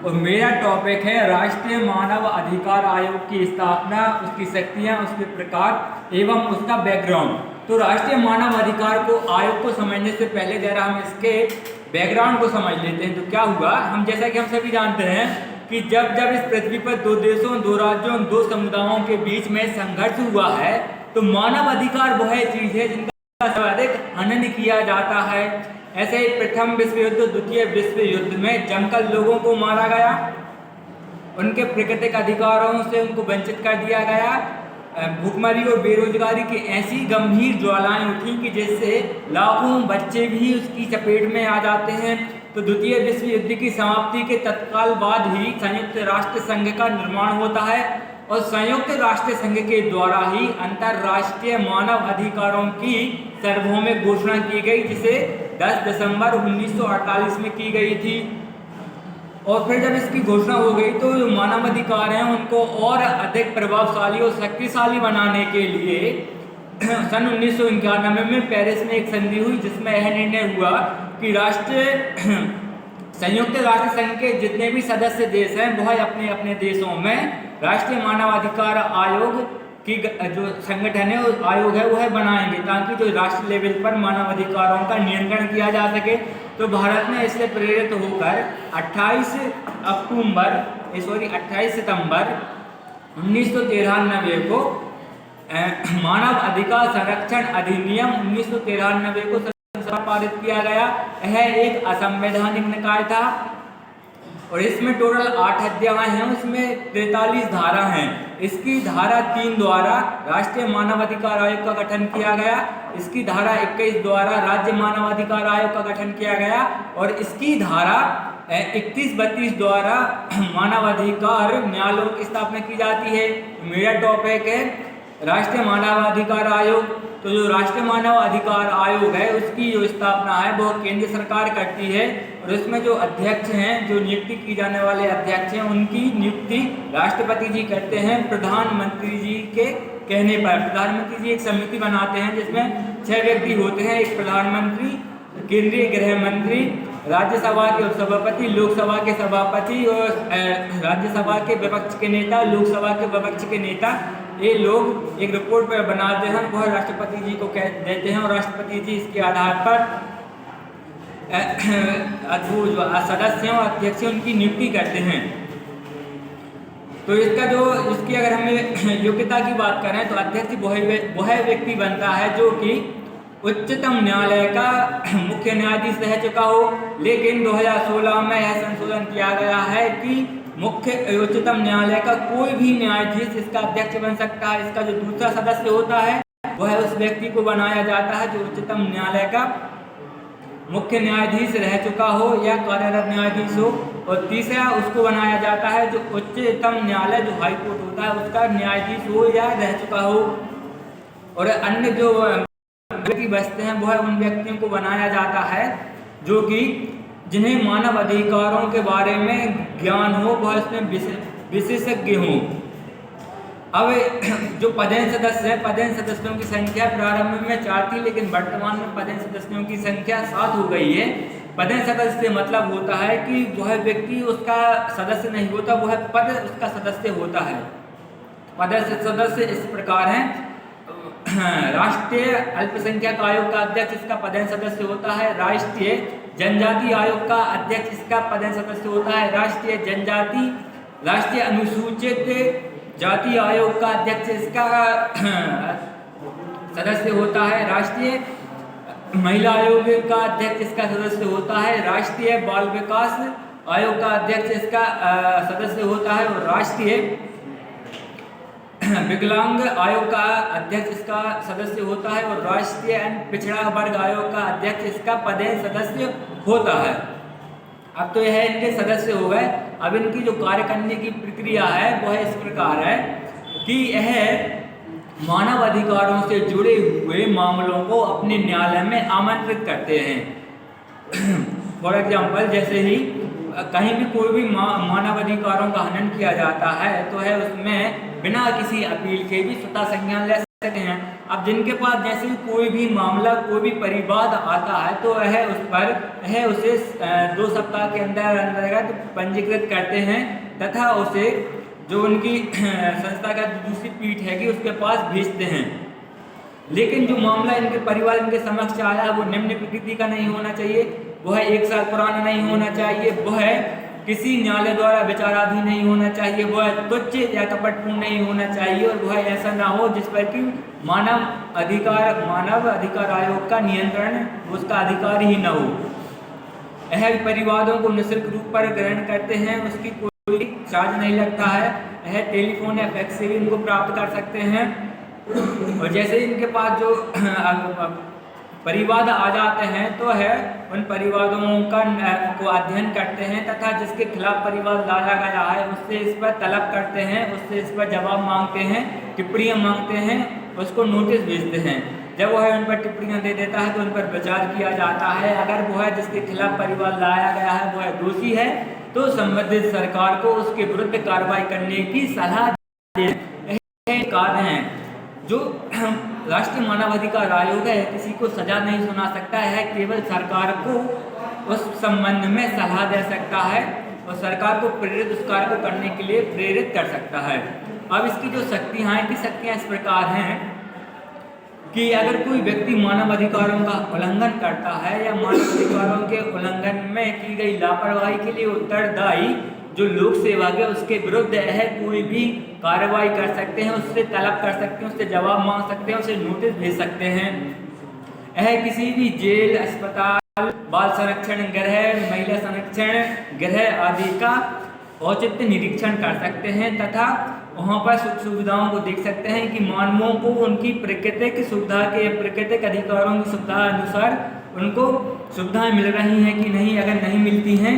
और मेरा टॉपिक है राष्ट्रीय मानव अधिकार आयोग की स्थापना, उसकी शक्तियां, उसके प्रकार एवं उसका बैकग्राउंड। तो राष्ट्रीय मानव अधिकार को आयोग को समझने से पहले जरा हम इसके बैकग्राउंड को समझ लेते हैं। तो क्या हुआ, हम जैसा कि हम सभी जानते हैं कि जब जब इस पृथ्वी पर दो देशों, दो राज्यों, दो समुदायों के बीच में संघर्ष हुआ है, तो मानव अधिकार वह चीज है जिनका सर्वाधिक हनन किया जाता है। ऐसे ही प्रथम विश्व युद्ध, द्वितीय विश्व युद्ध में जमकर लोगों को मारा गया, उनके प्राकृतिक अधिकारों से उनको वंचित कर दिया गया। भूखमरी और बेरोजगारी की ऐसी गंभीर ज्वालाएं उठी कि जिससे लाखों बच्चे भी उसकी चपेट में आ जाते हैं। तो द्वितीय विश्व युद्ध की समाप्ति के तत्काल बाद ही संयुक्त राष्ट्र संघ का निर्माण होता है और संयुक्त राष्ट्र संघ के द्वारा ही अंतर्राष्ट्रीय मानव अधिकारों की सार्वभौमिक घोषणा की गई, जिसे 10 दिसंबर 1948 में की गई थी। और फिर जब इसकी घोषणा हो गई तो जो मानव अधिकार हैं उनको और अधिक प्रभावशाली और शक्तिशाली बनाने के लिए सन 1991 में पेरिस में एक संधि हुई, जिसमें यह निर्णय हुआ कि संयुक्त राष्ट्र संघ के जितने भी सदस्य देश हैं वह अपने अपने देशों में राष्ट्रीय मानवाधिकार आयोग की जो संगठन है, आयोग है, वह बनाएंगे ताकि जो राष्ट्र लेवल पर मानवाधिकारों का नियंत्रण किया जा सके। तो भारत ने इससे प्रेरित होकर 28 सितंबर 1993 को मानव अधिकार संरक्षण अधिनियम 1993 को पारित किया गया। यह एक असंवैधानिक निकाय था और इसमें टोटल 8 अध्याय हैं, उसमें 43 धारा हैं। इसकी धारा 3 द्वारा राष्ट्रीय मानवाधिकार आयोग का गठन किया गया, इसकी धारा 21 द्वारा राज्य मानवाधिकार आयोग का गठन किया गया और इसकी धारा 31-32 द्वारा मानवाधिकार न्यायालयों की स्थापना की जाती है। मेरा टॉपिक है राष्ट्रीय मानवाधिकार आयोग। तो जो राष्ट्रीय मानव अधिकार आयोग है उसकी जो स्थापना है वो केंद्र सरकार करती है और इसमें जो अध्यक्ष हैं, जो नियुक्ति की जाने वाले अध्यक्ष हैं, उनकी नियुक्ति राष्ट्रपति जी करते हैं प्रधानमंत्री जी के कहने पर। प्रधानमंत्री जी एक समिति बनाते हैं जिसमें 6 व्यक्ति होते हैं, एक प्रधानमंत्री, केंद्रीय गृह मंत्री, राज्यसभा के उपसभापति, लोकसभा के सभापति और राज्यसभा के विपक्ष के नेता, लोकसभा के विपक्ष के नेता। ये लोग एक रिपोर्ट पर बनाते हैं, वह राष्ट्रपति जी को कह देते हैं और राष्ट्रपति जी इसके आधार पर जो सदस्य और अध्यक्ष उनकी नियुक्ति करते हैं। तो इसकी अगर हमें योग्यता की बात करें तो अध्यक्ष वह व्यक्ति बनता है जो कि उच्चतम न्यायालय का मुख्य न्यायाधीश रह चुका हो, लेकिन 2016 में यह संशोधन किया गया है कि उच्चतम न्यायालय का कोई भी न्यायाधीश इसका अध्यक्ष बन सकता है। इसका जो दूसरा सदस्य होता है वह उस व्यक्ति को बनाया जाता है जो उच्चतम न्यायालय का मुख्य न्यायाधीश रह चुका हो या कार्यरत न्यायाधीश हो, और तीसरा उसको बनाया जाता है जो उच्चतम न्यायालय जो हाई कोर्ट होता है उसका न्यायाधीश हो या रह चुका हो। और अन्य जो व्यक्ति बचते हैं वह उन व्यक्तियों को बनाया जाता है जो कि जिन्हें मानव अधिकारों के बारे में ज्ञान हो, वह इसमें विशेषज्ञ हों। अब जो पदेन सदस्य हैं, पदेन सदस्यों की संख्या प्रारंभ में 4 थी, लेकिन वर्तमान में पदेन सदस्यों की संख्या 7 हो गई है। पदेन सदस्य मतलब होता है कि वह व्यक्ति उसका सदस्य नहीं होता, वह पद उसका सदस्य होता है। पदेन सदस्य इस प्रकार हैं, राष्ट्रीय अल्पसंख्यक आयोग का अध्यक्ष इसका पदेन सदस्य होता है, राष्ट्रीय जनजाति आयोग का अध्यक्ष इसका पदेन सदस्य होता है, राष्ट्रीय अनुसूचित जाति आयोग का अध्यक्ष इसका सदस्य होता है, राष्ट्रीय महिला आयोग का अध्यक्ष इसका सदस्य होता है, राष्ट्रीय बाल विकास आयोग का अध्यक्ष इसका सदस्य होता है और राष्ट्रीय विकलांग आयोग का अध्यक्ष इसका सदस्य होता है और राष्ट्रीय पिछड़ा वर्ग आयोग का अध्यक्ष इसका पदेन सदस्य होता है। अब तो यह इनके सदस्य हो गए। अब इनकी जो कार्य करने की प्रक्रिया है वह इस प्रकार है कि यह मानव अधिकारों से जुड़े हुए मामलों को अपने न्यायालय में आमंत्रित करते हैं। फॉर एग्जाम्पल, जैसे ही कहीं भी कोई भी मानव अधिकारों का हनन किया जाता है तो है उसमें बिना किसी अपील के भी स्वतः संज्ञान ले सकते हैं। अब जिनके पास जैसे कोई भी मामला, कोई भी परिवाद आता है तो वह उसे 2 सप्ताह के अंतर्गत पंजीकृत करते हैं तथा उसे जो उनकी संस्था का दूसरी पीठ है कि उसके पास भेजते हैं। लेकिन जो मामला इनके परिवार इनके समक्ष आया वो निम्न प्रकृति का नहीं होना चाहिए, वह 1 साल पुराना नहीं होना चाहिए, वह किसी न्यायालय द्वारा विचाराधीन नहीं होना चाहिए, वह तुच्छ या कपटपूर्ण नहीं होना चाहिए और वह ऐसा ना हो जिस पर कि मानव अधिकार आयोग का नियंत्रण उसका अधिकार ही न हो। यह परिवादों को निःशुल्क रूप पर ग्रहण करते हैं, उसकी कोई चार्ज नहीं लगता है। यह टेलीफोन या फैक्स से भी इनको प्राप्त कर सकते हैं। और जैसे इनके पास जो परिवाद आ जाते हैं तो है उन परिवादों को अध्ययन करते हैं तथा जिसके खिलाफ परिवाद लाया गया है उससे इस पर तलब करते हैं, उससे इस पर जवाब मांगते हैं, टिप्पणियां मांगते हैं, उसको नोटिस भेजते हैं। जब वह उन पर टिप्पणियां दे देता है तो उन पर विचार किया जाता है। अगर वह जिसके खिलाफ परिवाद लाया गया है वह दोषी है तो संबंधित सरकार को उसके विरुद्ध कार्रवाई करने की सलाह देते हैं। जो राष्ट्रीय मानवाधिकार आयोग है किसी को सजा नहीं सुना सकता है, केवल सरकार को उस संबंध में सलाह दे सकता है और सरकार को प्रेरित उस कार्य को करने के लिए प्रेरित कर सकता है। अब इसकी जो शक्तियाँ हैं, इनकी शक्तियाँ इस प्रकार हैं कि अगर कोई व्यक्ति मानव अधिकारों का उल्लंघन करता है या मानव अधिकारों के उल्लंघन में की गई लापरवाही के लिए उत्तरदायी जो लोक सेवक है उसके विरुद्ध है कोई भी कार्रवाई कर सकते हैं, उससे तलब कर सकते हैं, उससे जवाब मांग सकते हैं, उसे नोटिस भेज सकते हैं। यह किसी भी जेल, अस्पताल, बाल संरक्षण गृह, महिला संरक्षण गृह आदि का औचित्य निरीक्षण कर सकते हैं तथा वहाँ पर सुख सुविधाओं को देख सकते हैं कि मानवों को उनकी प्राकृतिक अधिकारों की सुविधा अनुसार उनको सुविधाएं मिल रही हैं कि नहीं। अगर नहीं मिलती हैं